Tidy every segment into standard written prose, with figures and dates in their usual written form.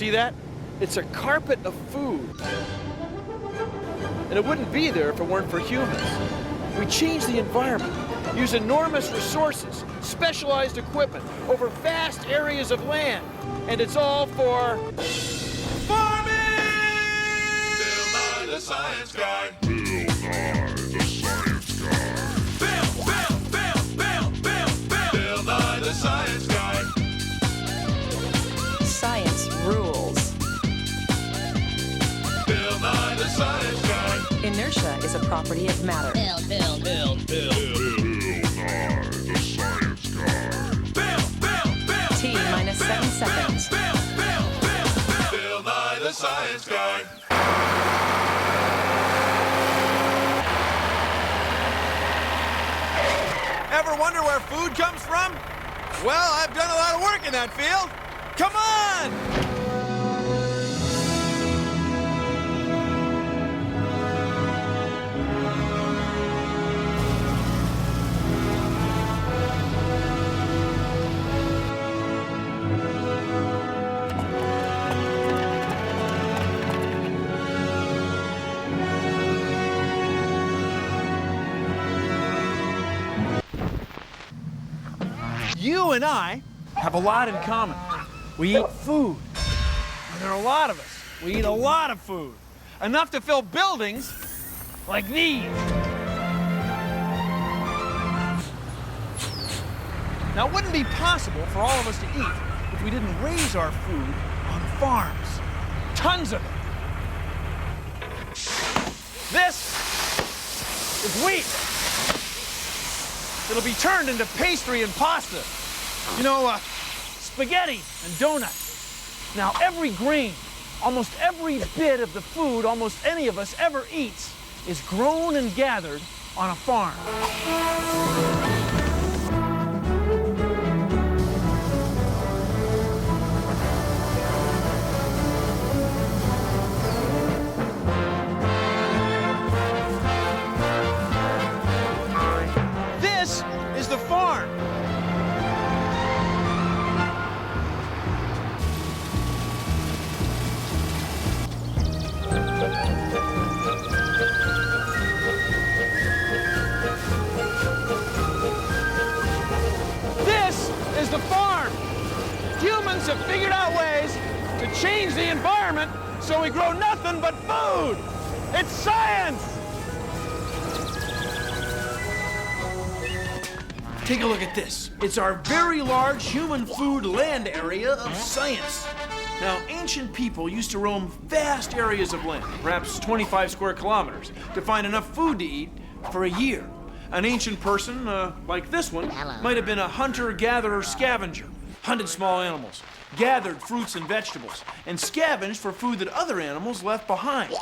See that? It's a carpet of food. And it wouldn't be there if it weren't for humans. We change the environment, use enormous resources, specialized equipment over vast areas of land. And it's all for farming! Bill Nye the Science Guy. Bill Nye the Science Guy. Bill Nye the Science Guy. Science rules. Bill Nye the Science Guy. Inertia is a property of matter. Bill Nye the Science Guy. T minus 7 seconds. Bill Nye the Science Guy. Ever wonder where food comes from? Well, I've done a lot of work in that field. Come on! You and I have a lot in common. We eat food. And there are a lot of us. We eat a lot of food. Enough to fill buildings like these. Now, it wouldn't be possible for all of us to eat if we didn't raise our food on farms. Tons of it. This is wheat. It'll be turned into pastry and pasta. You know, spaghetti and donuts. Now, every grain, almost every bit of the food almost any of us ever eats is grown and gathered on a farm. This is the farm. This is the farm. Humans have figured out ways to change the environment so we grow nothing but food. It's science. Take a look at this. It's our very large human food land area of science. Now, ancient people used to roam vast areas of land, perhaps 25 square kilometers, to find enough food to eat for a year. An ancient person, like this one, might have been a hunter-gatherer scavenger, hunted small animals, gathered fruits and vegetables, and scavenged for food that other animals left behind.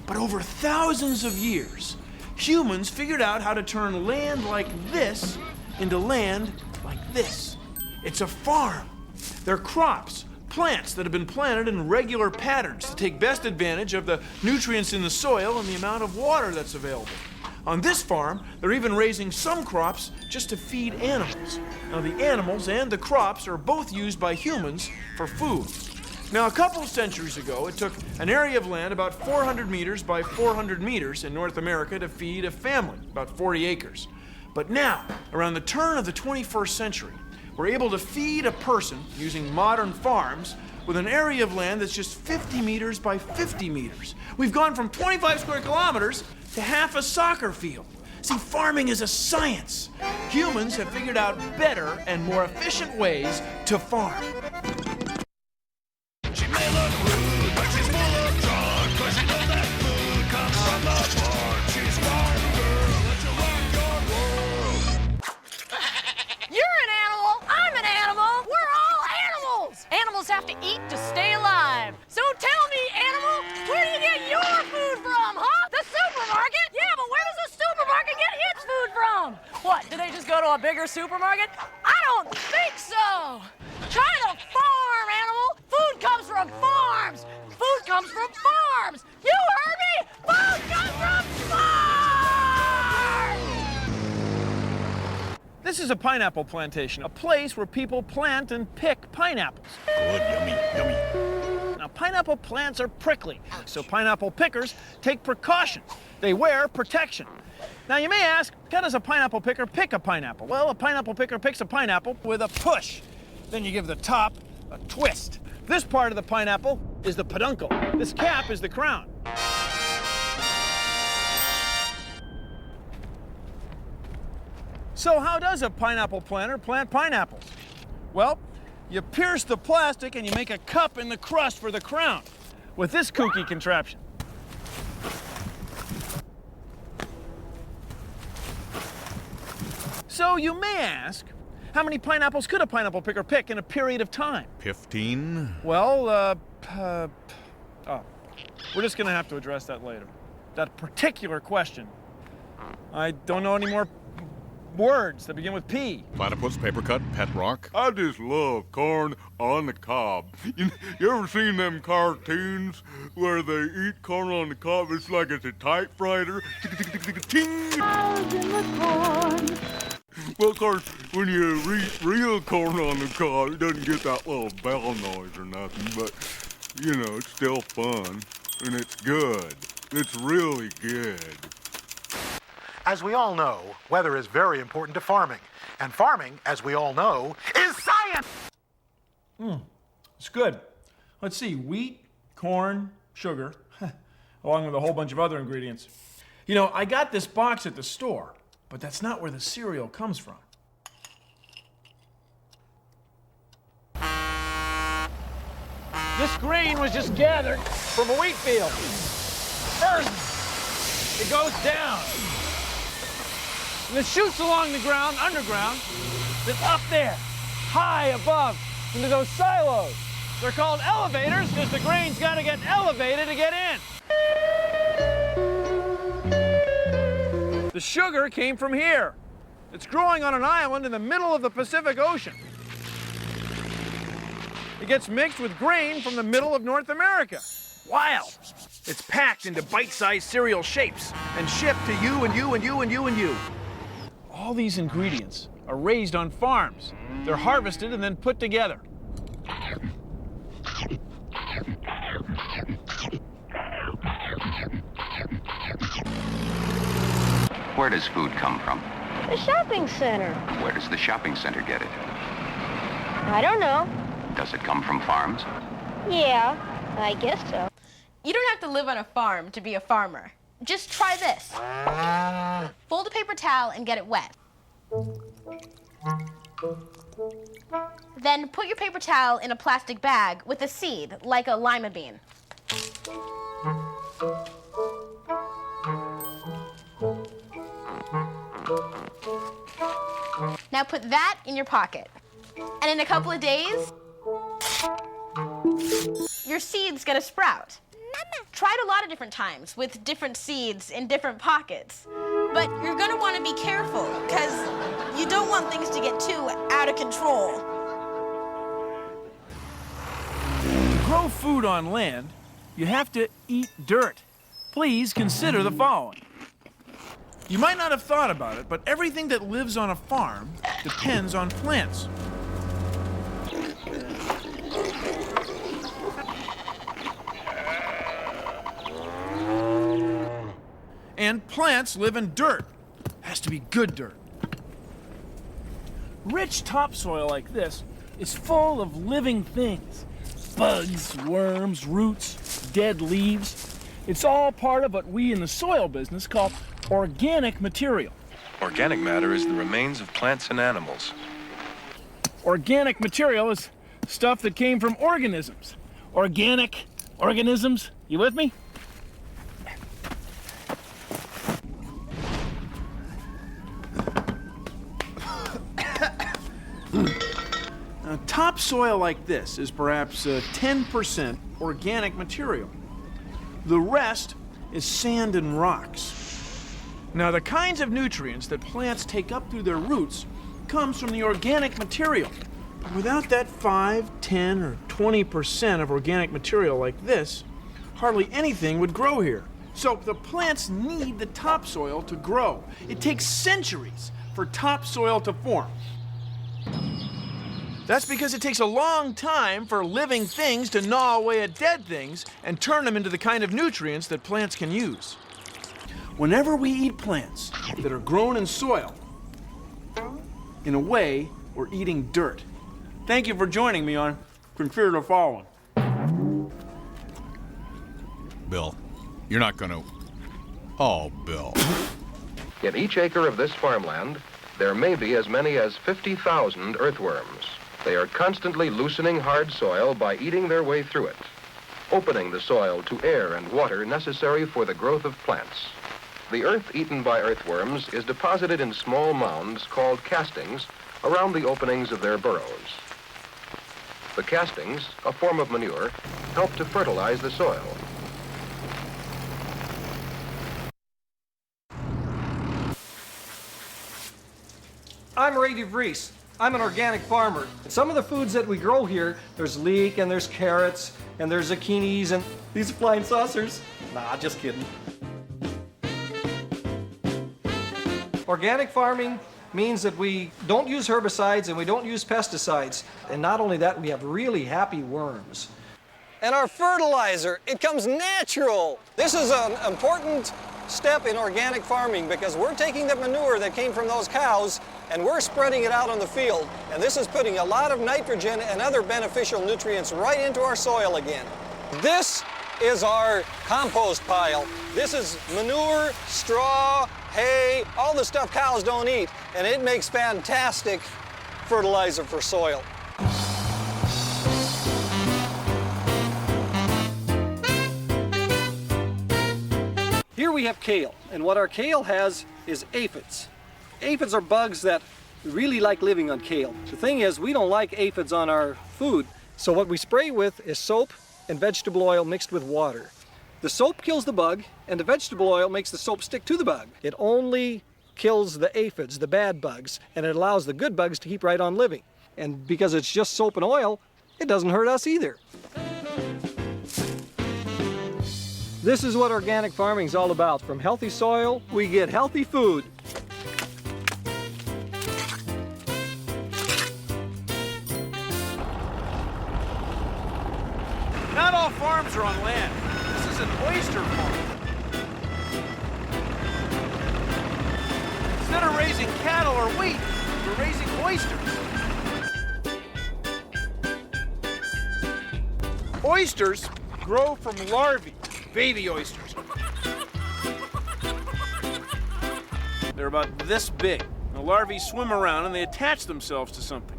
But over thousands of years, humans figured out how to turn land like this into land like this. It's a farm. They're crops, plants that have been planted in regular patterns to take best advantage of the nutrients in the soil and the amount of water that's available. On this farm, they're even raising some crops just to feed animals. Now, the animals and the crops are both used by humans for food. Now, a couple centuries ago, it took an area of land about 400 meters by 400 meters in North America to feed a family, about 40 acres. But now, around the turn of the 21st century, we're able to feed a person using modern farms with an area of land that's just 50 meters by 50 meters. We've gone from 25 square kilometers to half a soccer field. See, farming is a science. Humans have figured out better and more efficient ways to farm. She may look rude, but she's full of charm, 'cause she knows that food comes from the farm. She's farm girl, let you rock your world. You're an animal. I'm an animal. We're all animals. Animals have to eat to stay alive. So tell me, animal, where do you get your food from, huh? The supermarket? Yeah, but where does the supermarket get its food from? What, do they just go to a bigger supermarket? I don't think so. Try to farm, animal. Food comes from farms. Food comes from farms. You heard me? Food comes from farms! This is a pineapple plantation, a place where people plant and pick pineapples. Good, yummy, yummy. Now, pineapple plants are prickly, so pineapple pickers take precautions. They wear protection. Now you may ask, how does a pineapple picker pick a pineapple? Well, a pineapple picker picks a pineapple with a push. Then you give the top a twist. This part of the pineapple is the peduncle. This cap is the crown. So how does a pineapple planter plant pineapples? Well, you pierce the plastic and you make a cup in the crust for the crown with this kooky contraption. So you may ask, how many pineapples could a pineapple picker pick in a period of time? 15? Well, we're just gonna have to address that later. That particular question. I don't know any more words that begin with P. Platypus, paper cut, pet rock. I just love corn on the cob. You ever seen them cartoons where they eat corn on the cob? It's like it's a typewriter. Ting! Well, of course, when you eat real corn on the cob, it doesn't get that little bell noise or nothing, but, you know, it's still fun, and it's good. It's really good. As we all know, weather is very important to farming. And farming, as we all know, is science! It's good. Let's see, wheat, corn, sugar, along with a whole bunch of other ingredients. You know, I got this box at the store, but that's not where the cereal comes from. This grain was just gathered from a wheat field. First, it goes down. And it shoots along the ground, underground, then up there, high above, into those silos. They're called elevators because the grain's got to get elevated to get in. The sugar came from here. It's growing on an island in the middle of the Pacific Ocean. It gets mixed with grain from the middle of North America. Wild. It's packed into bite-sized cereal shapes and shipped to you and you and you and you and you. All these ingredients are raised on farms. They're harvested and then put together. Where does food come from? The shopping center. Where does the shopping center get it? I don't know. Does it come from farms? Yeah, I guess so. You don't have to live on a farm to be a farmer. Just try this. Fold a paper towel and get it wet. Then put your paper towel in a plastic bag with a seed, like a lima bean. Now put that in your pocket. And in a couple of days, your seed's gonna sprout. Try it a lot of different times with different seeds in different pockets. But you're gonna wanna be careful, because you don't want things to get too out of control. To grow food on land, you have to eat dirt. Please consider the following. You might not have thought about it, but everything that lives on a farm depends on plants. And plants live in dirt. Has to be good dirt. Rich topsoil like this is full of living things. Bugs, worms, roots, dead leaves. It's all part of what we in the soil business call organic material. Organic matter is the remains of plants and animals. Organic material is stuff that came from organisms. Organic organisms, you with me? Now, topsoil like this is perhaps 10% organic material. The rest is sand and rocks. Now, the kinds of nutrients that plants take up through their roots comes from the organic material. But without that 5, 10, or 20% of organic material like this, hardly anything would grow here. So the plants need the topsoil to grow. It takes centuries for topsoil to form. That's because it takes a long time for living things to gnaw away at dead things and turn them into the kind of nutrients that plants can use. Whenever we eat plants that are grown in soil, in a way, we're eating dirt. Thank you for joining me on Consider the Following. Bill, you're not gonna... Oh, Bill. In each acre of this farmland, there may be as many as 50,000 earthworms. They are constantly loosening hard soil by eating their way through it, opening the soil to air and water necessary for the growth of plants. The earth eaten by earthworms is deposited in small mounds called castings around the openings of their burrows. The castings, a form of manure, help to fertilize the soil. I'm Ray DeVries. I'm an organic farmer. Some of the foods that we grow here, there's leek and there's carrots and there's zucchinis and these are flying saucers. Nah, just kidding. Organic farming means that we don't use herbicides and we don't use pesticides. And not only that, we have really happy worms. And our fertilizer, it comes natural. This is an important step in organic farming because we're taking the manure that came from those cows and we're spreading it out on the field. And this is putting a lot of nitrogen and other beneficial nutrients right into our soil again. This is our compost pile. This is manure, straw, hay, all the stuff cows don't eat, and it makes fantastic fertilizer for soil. Here we have kale, and what our kale has is aphids. Aphids are bugs that really like living on kale. The thing is, we don't like aphids on our food, so what we spray with is soap and vegetable oil mixed with water. The soap kills the bug, and the vegetable oil makes the soap stick to the bug. It only kills the aphids, the bad bugs, and it allows the good bugs to keep right on living. And because it's just soap and oil, it doesn't hurt us either. This is what organic farming is all about. From healthy soil, we get healthy food. Not all farms are on land. This is an oyster farm. Instead of raising cattle or wheat, we're raising oysters. Oysters grow from larvae, baby oysters. They're about this big. The larvae swim around and they attach themselves to something.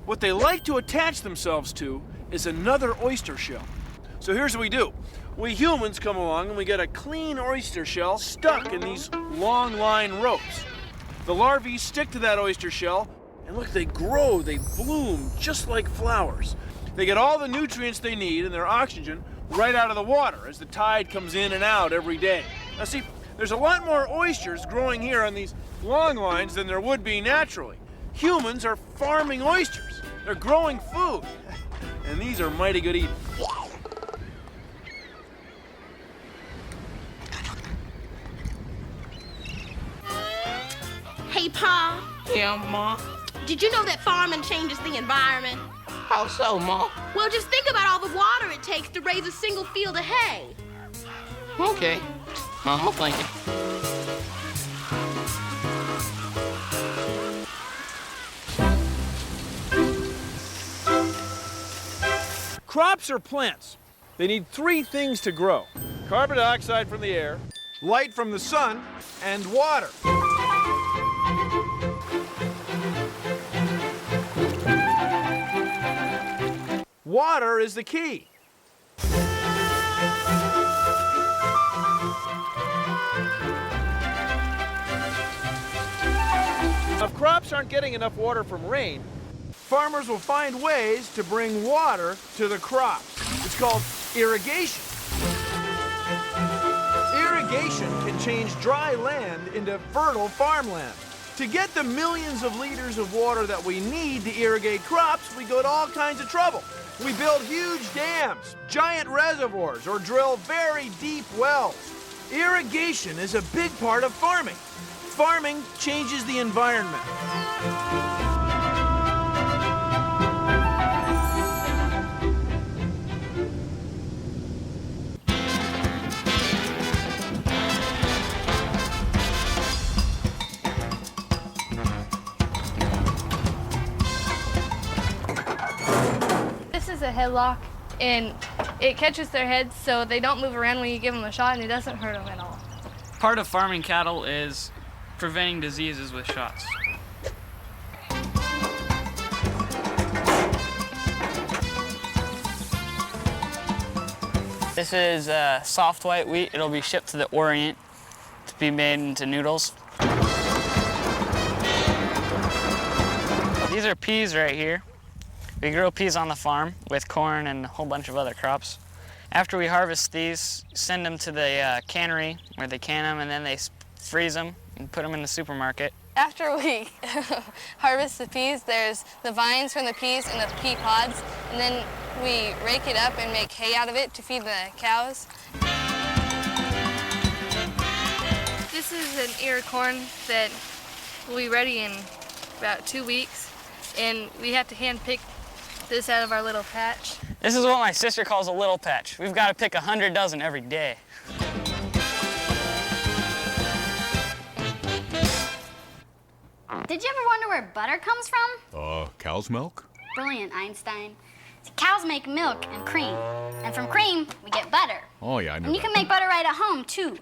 What they like to attach themselves to is another oyster shell. So here's what we do. We humans come along and we get a clean oyster shell stuck in these long line ropes. The larvae stick to that oyster shell, and look, they grow, they bloom just like flowers. They get all the nutrients they need and their oxygen right out of the water as the tide comes in and out every day. Now see, there's a lot more oysters growing here on these long lines than there would be naturally. Humans are farming oysters. They're growing food, and these are mighty good eating. Hey, Pa. Yeah, Ma? Did you know that farming changes the environment? How so, Ma? Well, just think about all the water it takes to raise a single field of hay. Okay. I'm thinking. Crops are plants. They need three things to grow: carbon dioxide from the air, light from the sun, and water. Water is the key. If crops aren't getting enough water from rain, farmers will find ways to bring water to the crops. It's called irrigation. Irrigation can change dry land into fertile farmland. To get the millions of liters of water that we need to irrigate crops, we go to all kinds of trouble. We build huge dams, giant reservoirs, or drill very deep wells. Irrigation is a big part of farming. Farming changes the environment. is a headlock, and it catches their heads so they don't move around when you give them a shot, and it doesn't hurt them at all. Part of farming cattle is preventing diseases with shots. This is soft white wheat. It'll be shipped to the Orient to be made into noodles. These are peas right here. We grow peas on the farm with corn and a whole bunch of other crops. After we harvest these, send them to the cannery where they can them, and then they freeze them and put them in the supermarket. After we harvest the peas, there's the vines from the peas and the pea pods, and then we rake it up and make hay out of it to feed the cows. This is an ear of corn that will be ready in about 2 weeks, and we have to hand pick this out of our little patch. This is what my sister calls a little patch. We've got to pick 100 dozen every day. Did you ever wonder where butter comes from? Cow's milk? Brilliant, Einstein. Cows make milk and cream, and from cream, we get butter. Oh, yeah, I knew And you that. can make butter right at home, too.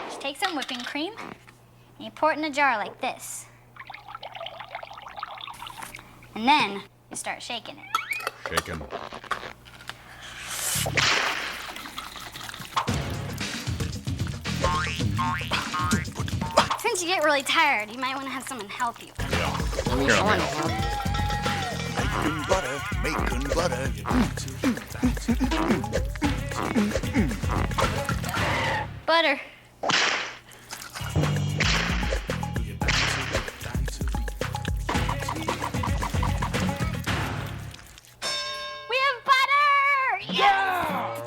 Just take some whipping cream, and you pour it in a jar like this. And then you start shaking it. Shaken. Since you get really tired, you might want to have someone help you. Making butter. Butter. We have butter! Yeah!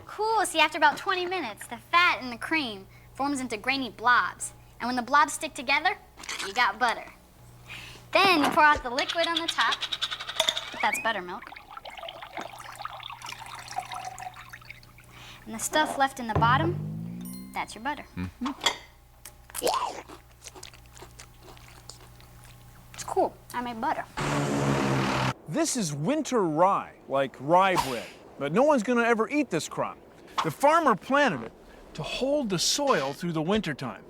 Cool, see, after about 20 minutes, the fat in the cream forms into grainy blobs. And when the blobs stick together, you got butter. Then you pour out the liquid on the top. That's buttermilk. And the stuff left in the bottom, that's your butter. It's cool. I made butter. This is winter rye, like rye bread. But no one's gonna ever eat this crop. The farmer planted it to hold the soil through the wintertime.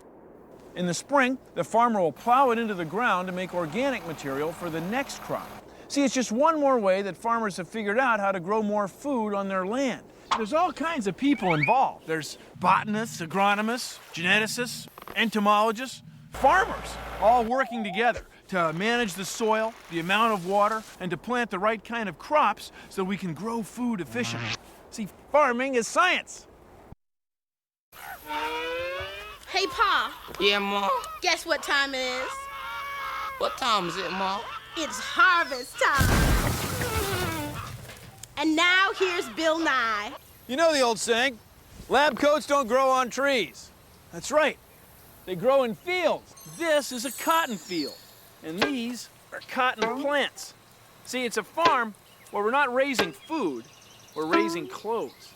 In the spring, the farmer will plow it into the ground to make organic material for the next crop. See, it's just one more way that farmers have figured out how to grow more food on their land. There's all kinds of people involved. There's botanists, agronomists, geneticists, entomologists, farmers, all working together to manage the soil, the amount of water, and to plant the right kind of crops so we can grow food efficiently. See, farming is science. Hey, Pa. Yeah, Ma. Guess what time it is? What time is it, Ma? It's harvest time. And now here's Bill Nye. You know the old saying, lab coats don't grow on trees. That's right. They grow in fields. This is a cotton field, and these are cotton plants. See, it's a farm where we're not raising food, we're raising clothes.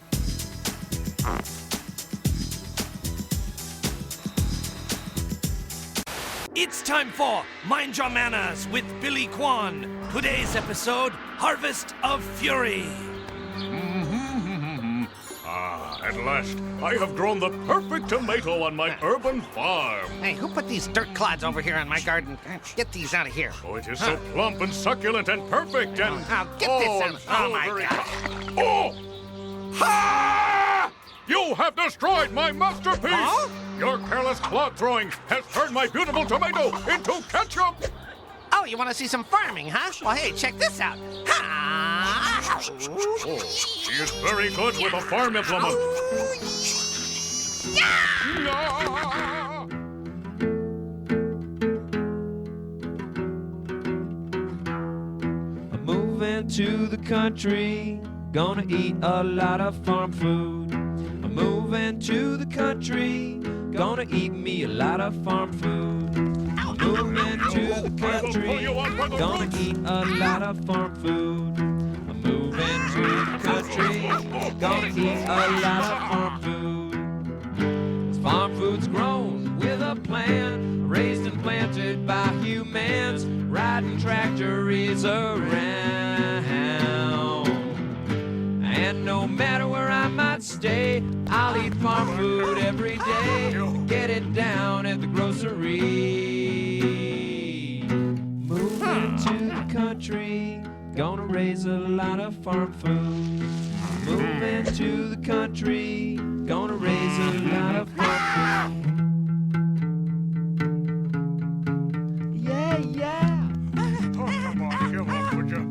It's time for Mind Your Manners with Billy Kwan. Today's episode, Harvest of Fury. At last, I have grown the perfect tomato on my urban farm. Hey, who put these dirt clods over here in my garden? Get these out of here. Oh, it is so plump and succulent and perfect and... Get this out. and Oh, so my very God. Oh! Ha! You have destroyed my masterpiece! Huh? Your careless clod throwing has turned my beautiful tomato into ketchup! Oh, you want to see some farming, huh? Well, hey, check this out. Oh, she is very good with a farm implement. I'm moving to the country, gonna eat a lot of farm food. I'm moving to the country, gonna eat me a lot of farm food. I'm moving to the country, gonna eat a lot of farm food. I'm moving to the country, gonna eat a lot of farm food. This food's grown with a plan, raised and planted by humans, right riding tractors around. And no matter where I might stay, I'll eat farm food every day. Get it down at the grocery. Moving to the country, gonna raise a lot of farm food. Moving to the country, gonna raise a lot of farm food. Yeah, yeah. Oh, come on, come on, would you?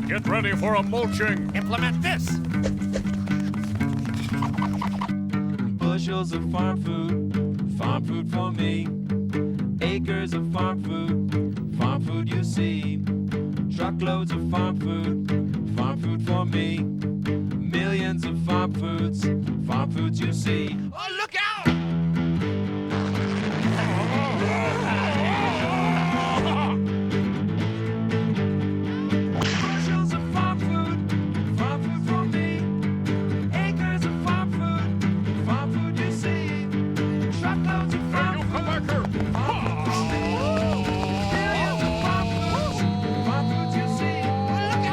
Get ready for a mulching. Implement this. Bushels of farm food for me. Acres of farm food you see. Truckloads of farm food for me. Millions of farm foods you see. Oh, look out! Bushels of farm food for me. Acres of farm food you see. Truckloads of farm food. Millions of farm foods you see. Look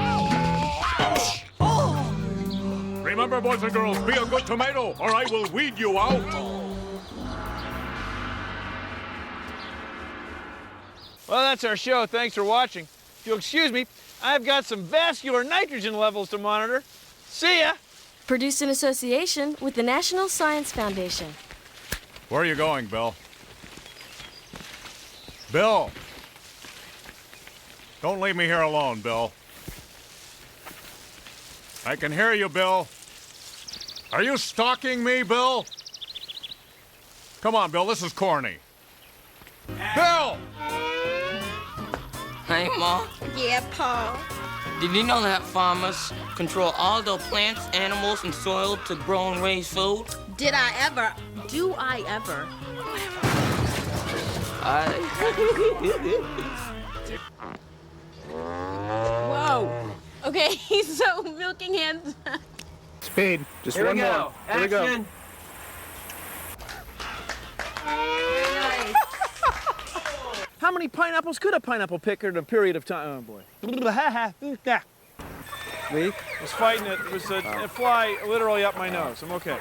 out! Remember, boys and girls, be a good tomato, or I will weed you out. Well, that's our show. Thanks for watching. If you'll excuse me, I've got some vascular nitrogen levels to monitor. See ya! Produced in association with the National Science Foundation. Where are you going, Bill? Bill! Don't leave me here alone, Bill. I can hear you, Bill. Are you stalking me, Bill? Come on, Bill, this is corny. Bill! Hey, Ma. Yeah, Paul. Did you know that farmers control all the plants, animals, and soil to grow and raise food? Did I ever? Do I ever? Whoa. Okay, so milking hens. Speed. Just Here we one go. more. Here we go. Action. How many pineapples could a pineapple pick in a period of time? Oh, boy. Lee was fighting it. It was a fly literally up my nose. I'm okay.